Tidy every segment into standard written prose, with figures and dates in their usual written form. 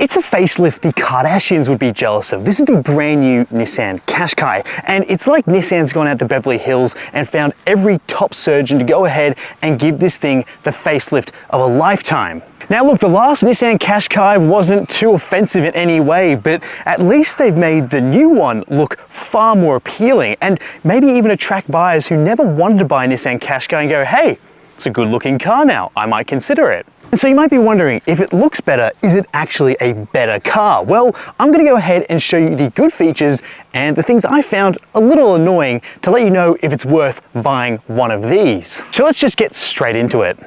It's a facelift the Kardashians would be jealous of. This is the brand new Nissan Qashqai, and it's like Nissan's gone out to Beverly Hills and found every top surgeon to go ahead and give this thing the facelift of a lifetime. Now look, the last Nissan Qashqai wasn't too offensive in any way, but at least they've made the new one look far more appealing and maybe even attract buyers who never wanted to buy a Nissan Qashqai and go, hey, it's a good looking car now, I might consider it. And so you might be wondering, if it looks better, is it actually a better car? Well, I'm gonna go ahead and show you the good features and the things I found a little annoying to let you know if it's worth buying one of these. So let's just get straight into it.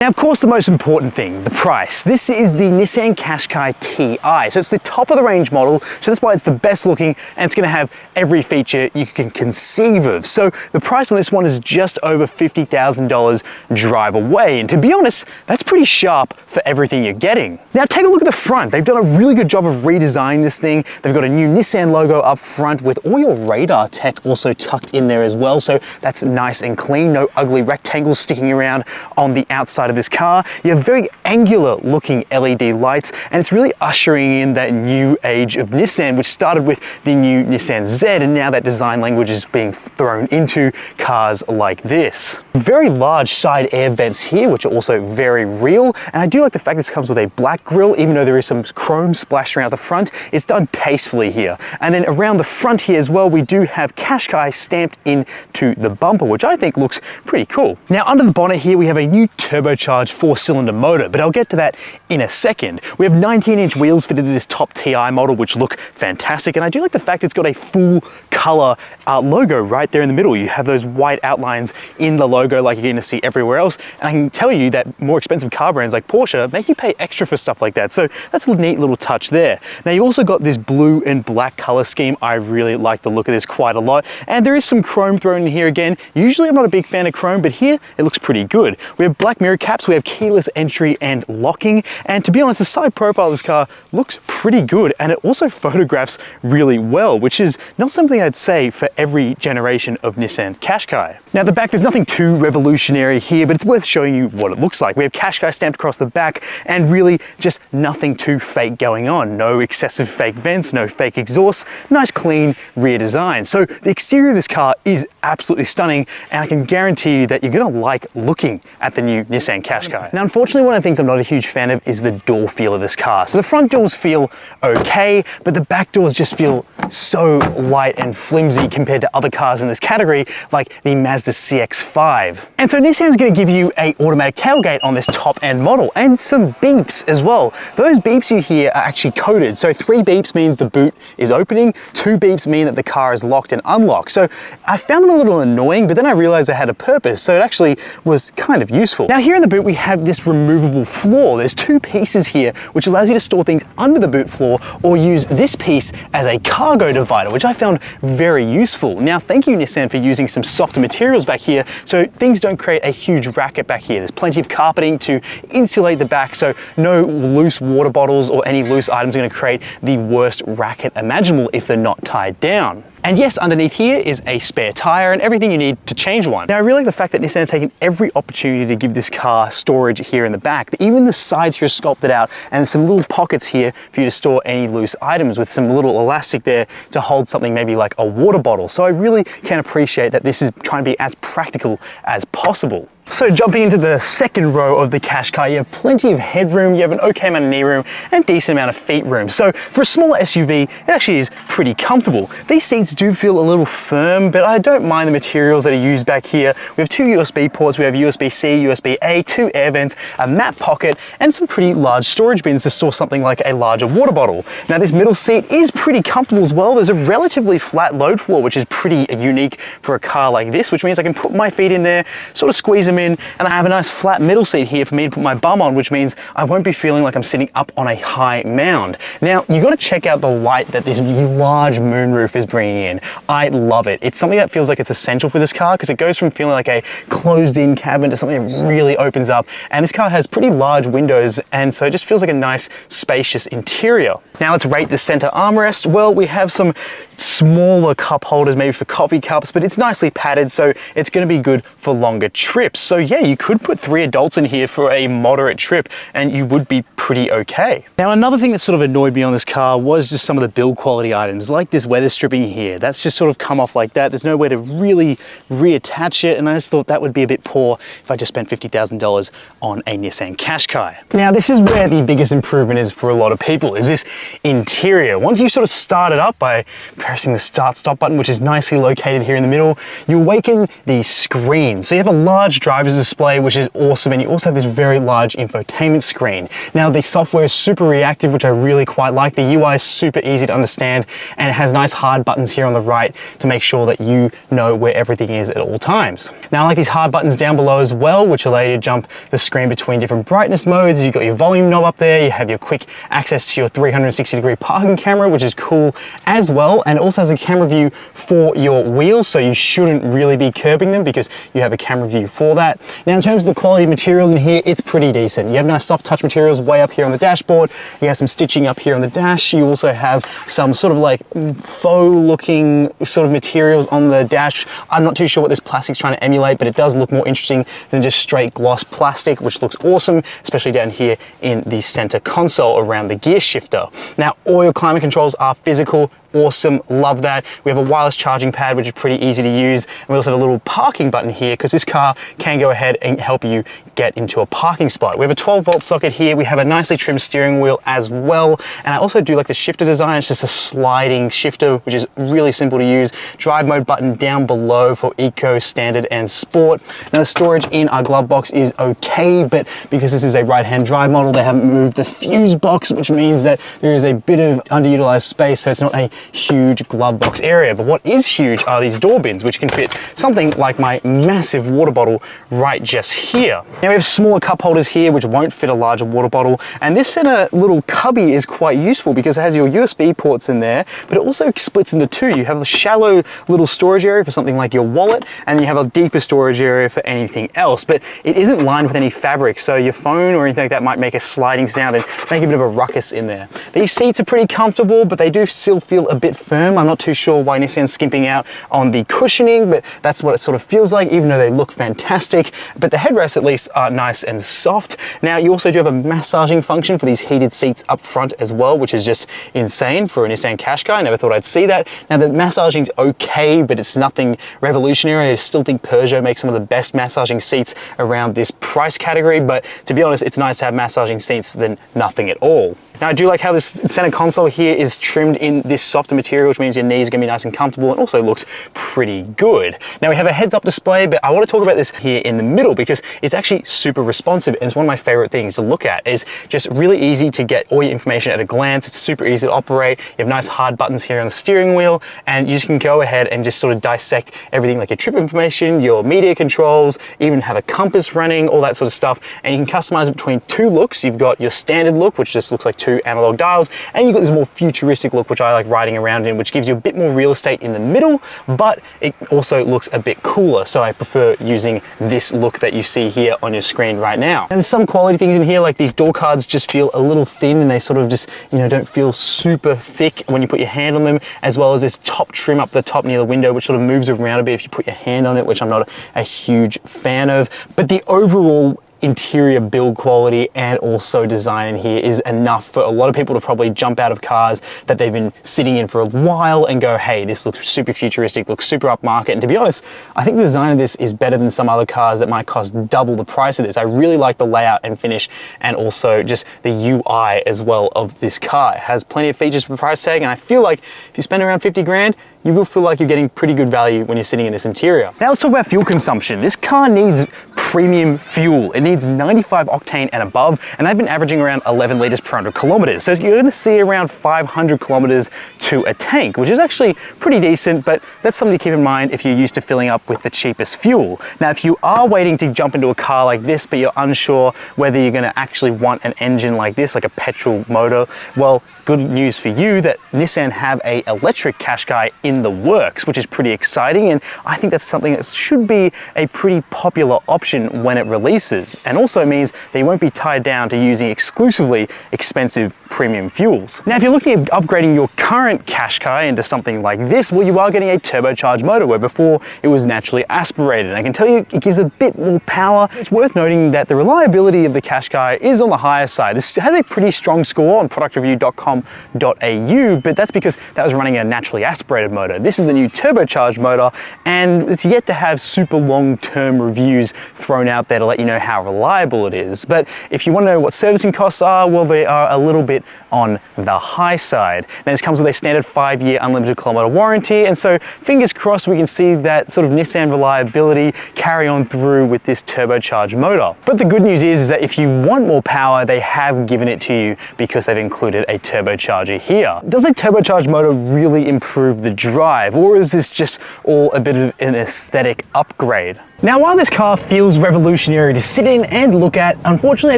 Now, of course, the most important thing, the price. This is the Nissan Qashqai Ti. So it's the top of the range model, so that's why it's the best looking and it's gonna have every feature you can conceive of. So the price on this one is just over $50,000 drive away. And to be honest, that's pretty sharp for everything you're getting. Now take a look at the front. They've done a really good job of redesigning this thing. They've got a new Nissan logo up front with all your radar tech also tucked in there as well. So that's nice and clean, no ugly rectangles sticking around on the outside of this car. You have very angular looking LED lights, and it's really ushering in that new age of Nissan, which started with the new Nissan Z, and now that design language is being thrown into cars like this. Very large side air vents here, which are also very real, and I do like the fact this comes with a black grille, even though there is some chrome splashed around the front. It's done tastefully here. And then around the front here as well, we do have Qashqai stamped into the bumper, which I think looks pretty cool. Now under the bonnet here, we have a new turbocharged 4-cylinder motor, but I'll get to that in a second. We have 19-inch wheels fitted to this top Ti model, which look fantastic, and I do like the fact it's got a full color logo right there in the middle. You have those white outlines in the logo like you're going to see everywhere else, and I can tell you that more expensive car brands like Porsche make you pay extra for stuff like that, so that's a neat little touch there. Now you also got this blue and black color scheme. I really like the look of this quite a lot, and there is some chrome thrown in here again. Usually I'm not a big fan of chrome, but here it looks pretty good. We have black mirror caps, we have keyless entry and locking, and to be honest, the side profile of this car looks pretty good, and it also photographs really well, which is not something I'd say for every generation of Nissan Qashqai. Now at the back, there's nothing too revolutionary here, but it's worth showing you what it looks like. We have Qashqai stamped across the back, and really just nothing too fake going on. No excessive fake vents, no fake exhausts, nice clean rear design. So the exterior of this car is absolutely stunning, and I can guarantee you that you're gonna like looking at the new Nissan Qashqai. Now unfortunately, one of the things I'm not a huge fan of is the door feel of this car. So the front doors feel okay, but the back doors just feel so light and flimsy compared to other cars in this category, like the Mazda CX-5. And so Nissan's gonna give you an automatic tailgate on this top end model, and some beeps as well. Those beeps you hear are actually coded. So 3 beeps means the boot is opening, 2 beeps mean that the car is locked and unlocked. So I found them a little annoying, but then I realized they had a purpose, so it actually was kind of useful. Now here in the boot, we have this removable floor. There's 2 pieces here, which allows you to store things under the boot floor or use this piece as a cargo divider, which I found very useful. Now, thank you Nissan for using some softer materials back here so things don't create a huge racket back here. There's plenty of carpeting to insulate the back, so no loose water bottles or any loose items are going to create the worst racket imaginable if they're not tied down. And yes, underneath here is a spare tire and everything you need to change one. Now I really like the fact that Nissan have taken every opportunity to give this car storage here in the back. Even the sides here are sculpted out, and there's some little pockets here for you to store any loose items with some little elastic there to hold something maybe like a water bottle. So I really can appreciate that this is trying to be as practical as possible. So jumping into the second row of the Qashqai, you have plenty of headroom, you have an okay amount of knee room, and a decent amount of feet room. So for a smaller SUV, it actually is pretty comfortable. These seats do feel a little firm, but I don't mind the materials that are used back here. We have 2 USB ports, we have USB-C, USB-A, 2 air vents, a mat pocket, and some pretty large storage bins to store something like a larger water bottle. Now this middle seat is pretty comfortable as well. There's a relatively flat load floor, which is pretty unique for a car like this, which means I can put my feet in there, sort of squeeze them in, and I have a nice flat middle seat here for me to put my bum on, which means I won't be feeling like I'm sitting up on a high mound. Now, you got to check out the light that this large moonroof is bringing in. I love it. It's something that feels like it's essential for this car because it goes from feeling like a closed-in cabin to something that really opens up, and this car has pretty large windows, and so it just feels like a nice, spacious interior. Now let's rate the center armrest. Well, we have some smaller cup holders, maybe for coffee cups, but it's nicely padded, so it's going to be good for longer trips. So yeah, you could put 3 adults in here for a moderate trip and you would be pretty okay. Now, another thing that sort of annoyed me on this car was just some of the build quality items, like this weather stripping here. That's just sort of come off like that. There's no way to really reattach it, and I just thought that would be a bit poor if I just spent $50,000 on a Nissan Qashqai. Now, this is where the biggest improvement is for a lot of people, is this interior. Once you sort of start it up by pressing the start-stop button, which is nicely located here in the middle, you awaken the screen. So you have a large driver's display, which is awesome, and you also have this very large infotainment screen. Now, the software is super reactive, which I really quite like. The UI is super easy to understand, and it has nice hard buttons here on the right to make sure that you know where everything is at all times. Now, I like these hard buttons down below as well, which allow you to jump the screen between different brightness modes. You've got your volume knob up there, you have your quick access to your 360-degree parking camera, which is cool as well, and it also has a camera view for your wheels, so you shouldn't really be curbing them because you have a camera view for that. Now, in terms of the quality of materials in here, it's pretty decent. You have nice soft touch materials way up here on the dashboard, you have some stitching up here on the dash, you also have some sort of like faux looking sort of materials on the dash. I'm not too sure what this plastic's trying to emulate, but it does look more interesting than just straight gloss plastic, which looks awesome, especially down here in the center console around the gear shifter. Now, all your climate controls are physical. Awesome, love that. We have a wireless charging pad, which is pretty easy to use. And we also have a little parking button here because this car can go ahead and help you get into a parking spot. We have a 12-volt socket here. We have a nicely trimmed steering wheel as well. And I also do like the shifter design. It's just a sliding shifter, which is really simple to use. Drive mode button down below for eco, standard, and sport. Now, the storage in our glove box is okay, but because this is a right-hand drive model, they haven't moved the fuse box, which means that there is a bit of underutilized space, so it's not a huge glove box area. But what is huge are these door bins, which can fit something like my massive water bottle right just here. Now, we have smaller cup holders here, which won't fit a larger water bottle. And this center little cubby is quite useful because it has your USB ports in there, but it also splits into two. You have a shallow little storage area for something like your wallet, and you have a deeper storage area for anything else. But it isn't lined with any fabric, so your phone or anything like that might make a sliding sound and make a bit of a ruckus in there. These seats are pretty comfortable, but they do still feel a bit firm. I'm not too sure why Nissan's skimping out on the cushioning, but that's what it sort of feels like, even though they look fantastic. But the headrests at least are nice and soft. Now, you also do have a massaging function for these heated seats up front as well, which is just insane for a Nissan Qashqai. I never thought I'd see that. Now, the massaging's okay, but it's nothing revolutionary. I still think Peugeot makes some of the best massaging seats around this price category, but to be honest, it's nice to have massaging seats than nothing at all. Now, I do like how this center console here is trimmed in this softer material, which means your knees are gonna be nice and comfortable, and also looks pretty good. Now, we have a heads-up display, but I want to talk about this here in the middle because it's actually super responsive, and it's one of my favorite things to look at. Is just really easy to get all your information at a glance. It's super easy to operate. You have nice hard buttons here on the steering wheel, and you just can go ahead and just sort of dissect everything like your trip information, your media controls, even have a compass running, all that sort of stuff, and you can customize it between two looks. You've got your standard look, which just looks like two analog dials, and you've got this more futuristic look, which I like riding around in, which gives you a bit more real estate in the middle, but it also looks a bit cooler. So I prefer using this look that you see here on your screen right now. And there's some quality things in here, like these door cards just feel a little thin, and they sort of just, you know, don't feel super thick when you put your hand on them, as well as this top trim up the top near the window, which sort of moves around a bit if you put your hand on it, which I'm not a huge fan of. But the overall interior build quality and also design in here is enough for a lot of people to probably jump out of cars that they've been sitting in for a while and go, hey, this looks super futuristic, looks super upmarket. And to be honest, I think the design of this is better than some other cars that might cost double the price of this. I really like the layout and finish, and also just the UI as well of this car. It has plenty of features for the price tag, and I feel like if you spend around 50 grand, you will feel like you're getting pretty good value when you're sitting in this interior. Now, let's talk about fuel consumption. This car needs premium fuel. It needs 95 octane and above, and they've been averaging around 11 liters per 100 kilometers. So you're gonna see around 500 kilometers to a tank, which is actually pretty decent, but that's something to keep in mind if you're used to filling up with the cheapest fuel. Now, if you are waiting to jump into a car like this, but you're unsure whether you're gonna actually want an engine like this, like a petrol motor, well, good news for you that Nissan have a electric Qashqai in the works, which is pretty exciting, and I think that's something that should be a pretty popular option competition when it releases, and also means that you won't be tied down to using exclusively expensive premium fuels. Now, if you're looking at upgrading your current Qashqai into something like this, well, you are getting a turbocharged motor, where before it was naturally aspirated. And I can tell you it gives a bit more power. It's worth noting that the reliability of the Qashqai is on the higher side. This has a pretty strong score on productreview.com.au, but that's because that was running a naturally aspirated motor. This is a new turbocharged motor, and it's yet to have super long-term reviews thrown out there to let you know how reliable it is. But if you want to know what servicing costs are, well, they are a little bit on the high side. Now, this comes with a standard 5-year unlimited kilometer warranty, and so fingers crossed we can see that sort of Nissan reliability carry on through with this turbocharged motor. But the good news is that if you want more power, they have given it to you because they've included a turbocharger here. Does a turbocharged motor really improve the drive, or is this just all a bit of an aesthetic upgrade? Now, while this car feels revolutionary to sit in and look at, unfortunately I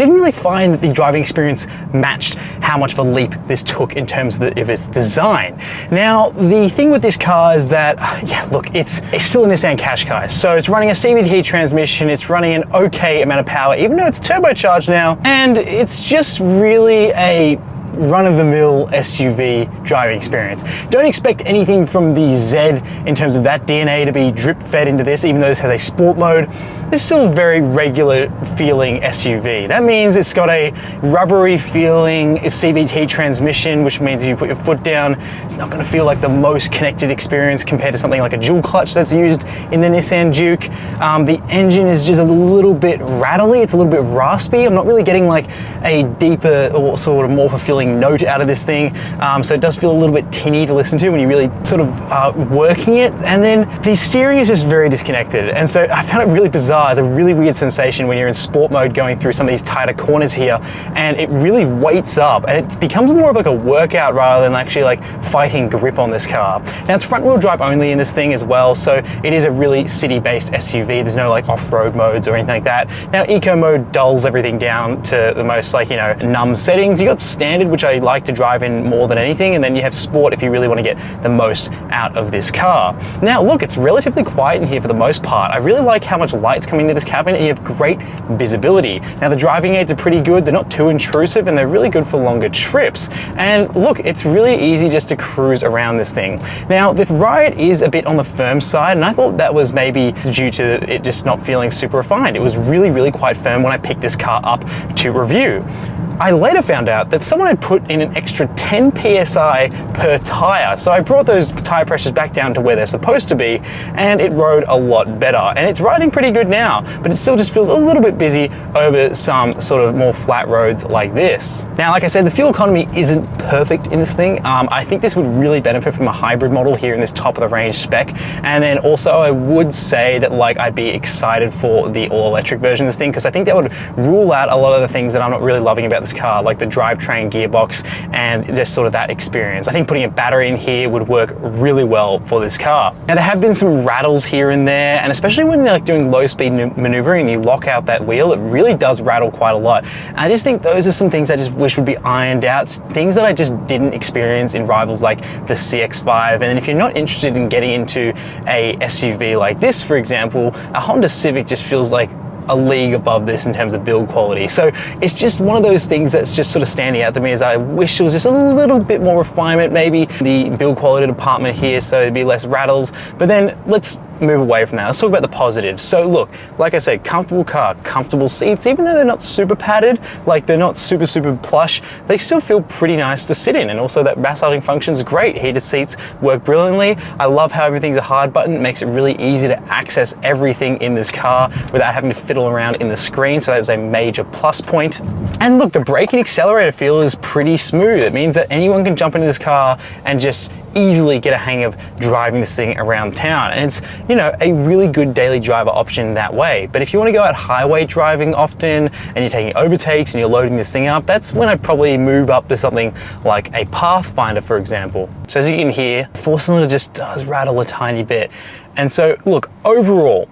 didn't really find that the driving experience matched how much of a leap this took in terms of its design. Now, the thing with this car is that, yeah, look, it's still a Nissan Qashqai, so it's running a CVT transmission, it's running an okay amount of power, even though it's turbocharged now, and it's just really a run-of-the-mill SUV driving experience. Don't expect anything from the Z in terms of that DNA to be drip-fed into this, even though this has a sport mode. It's still a very regular feeling SUV. That means it's got a rubbery feeling CVT transmission, which means if you put your foot down, it's not going to feel like the most connected experience compared to something like a dual clutch that's used in the Nissan Juke. The engine is just a little bit rattly, it's a little bit raspy. I'm not really getting like a deeper or sort of more fulfilling note out of this thing, so it does feel a little bit tinny to listen to when you really sort of are working it. And then the steering is just very disconnected, and so I found it really bizarre. It's a really weird sensation when you're in sport mode going through some of these tighter corners here, and it really weights up and it becomes more of like a workout rather than actually like fighting grip on this car. Now, it's front wheel drive only in this thing as well, so it is a really city-based SUV. There's no like off-road modes or anything like that. Now, eco mode dulls everything down to the most, like, you know, numb settings. You got standard, which I like to drive in more than anything, and then you have sport if you really want to get the most out of this car. Now, look, it's relatively quiet in here for the most part. I really like how much light's coming into this cabin, and you have great visibility. Now, the driving aids are pretty good. They're not too intrusive, and they're really good for longer trips. And look, it's really easy just to cruise around this thing. Now, the ride is a bit on the firm side, and I thought that was maybe due to it just not feeling super refined. It was really, really quite firm when I picked this car up to review. I later found out that someone had put in an extra 10 PSI per tire. So I brought those tire pressures back down to where they're supposed to be, and it rode a lot better. And it's riding pretty good now, but it still just feels a little bit busy over some sort of more flat roads like this. Now, like I said, the fuel economy isn't perfect in this thing. I think this would really benefit from a hybrid model here in this top of the range spec. And then also I would say that, like, I'd be excited for the all-electric version of this thing, because I think that would rule out a lot of the things that I'm not really loving about this car, like the drivetrain, gearbox, and just sort of that experience. I think putting a battery in here would work really well for this car. Now, there have been some rattles here and there, and especially when you're like doing low-speed maneuvering and you lock out that wheel, it really does rattle quite a lot. And I just think those are some things I just wish would be ironed out, things that I just didn't experience in rivals like the CX-5. And then if you're not interested in getting into a SUV like this, for example, a Honda Civic just feels like a league above this in terms of build quality. So it's just one of those things that's just sort of standing out to me, is I wish there was just a little bit more refinement, maybe the build quality department here, so there'd be less rattles. But then let's move away from that. Let's talk about the positives. So look, like I said, comfortable car, comfortable seats, even though they're not super padded, like they're not super plush, they still feel pretty nice to sit in. And also that massaging function is great. Heated seats work brilliantly. I love how everything's a hard button. It makes it really easy to access everything in this car without having to fiddle around in the screen. So that's a major plus point. And look, the brake and accelerator feel is pretty smooth. It means that anyone can jump into this car and just easily get a hang of driving this thing around town. And it's, you know, a really good daily driver option that way. But if you want to go out highway driving often and you're taking overtakes and you're loading this thing up, that's when I'd probably move up to something like a Pathfinder, for example. So as you can hear, four-cylinder just does rattle a tiny bit. And so look, overall,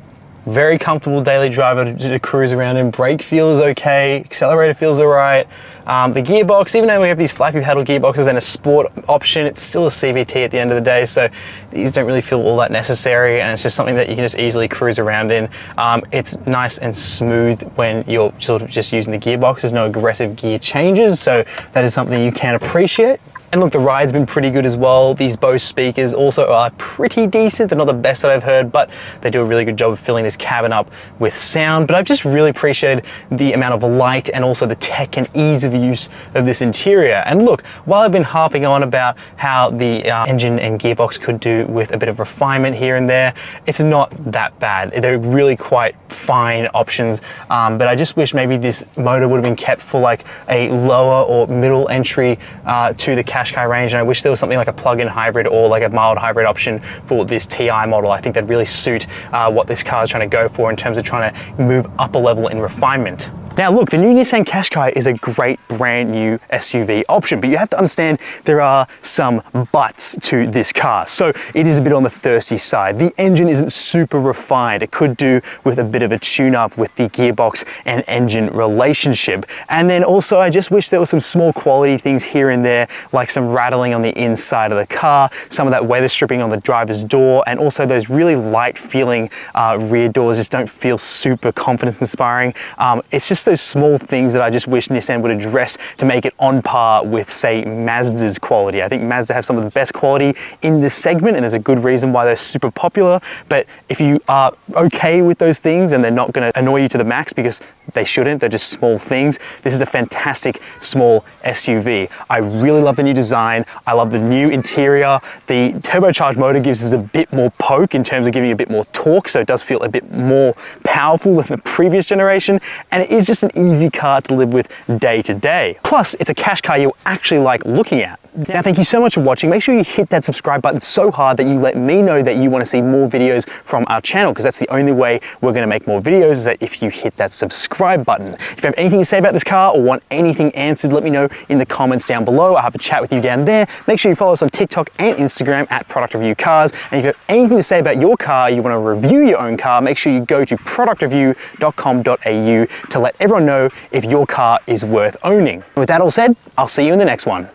very comfortable daily driver to cruise around in. Brake feel is okay, accelerator feels all right. The gearbox, even though we have these flappy paddle gearboxes and a sport option, it's still a CVT at the end of the day, so these don't really feel all that necessary, and it's just something that you can just easily cruise around in. It's nice and smooth when you're sort of just using the gearbox. There's no aggressive gear changes, so that is something you can appreciate. And look, the ride's been pretty good as well. These Bose speakers also are pretty decent. They're not the best that I've heard, but they do a really good job of filling this cabin up with sound. But I've just really appreciated the amount of light and also the tech and ease of use of this interior. And look, while I've been harping on about how the engine and gearbox could do with a bit of refinement here and there, it's not that bad. They're really quite fine options, but I just wish maybe this motor would have been kept for like a lower or middle entry to the Qashqai range, and I wish there was something like a plug-in hybrid or like a mild hybrid option for this TI model. I think that'd really suit what this car is trying to go for in terms of trying to move up a level in refinement. Now look, the new Nissan Qashqai is a great brand new SUV option, but you have to understand there are some buts to this car. So it is a bit on the thirsty side. The engine isn't super refined. It could do with a bit of a tune-up with the gearbox and engine relationship. And then also I just wish there were some small quality things here and there, like some rattling on the inside of the car, some of that weather stripping on the driver's door, and also those really light feeling rear doors just don't feel super confidence inspiring. It's just those small things that I just wish Nissan would address to make it on par with, say, Mazda's quality. I think Mazda have some of the best quality in this segment, and there's a good reason why they're super popular. But if you are okay with those things and they're not going to annoy you to the max, because they shouldn't, they're just small things, this is a fantastic small SUV. I really love the new design. I love the new interior. The turbocharged motor gives us a bit more poke in terms of giving you a bit more torque, so it does feel a bit more powerful than the previous generation, and it is just an easy car to live with day to day. Plus, it's a Qashqai you'll actually like looking at. Now, thank you so much for watching. Make sure you hit that subscribe button so hard that you let me know that you want to see more videos from our channel, because that's the only way we're going to make more videos, is that if you hit that subscribe button. If you have anything to say about this car or want anything answered, let me know in the comments down below. I'll have a chat with you down there. Make sure you follow us on TikTok and Instagram at Product Review Cars. And if you have anything to say about your car, you want to review your own car, make sure you go to productreview.com.au to let everyone know if your car is worth owning. With that all said, I'll see you in the next one.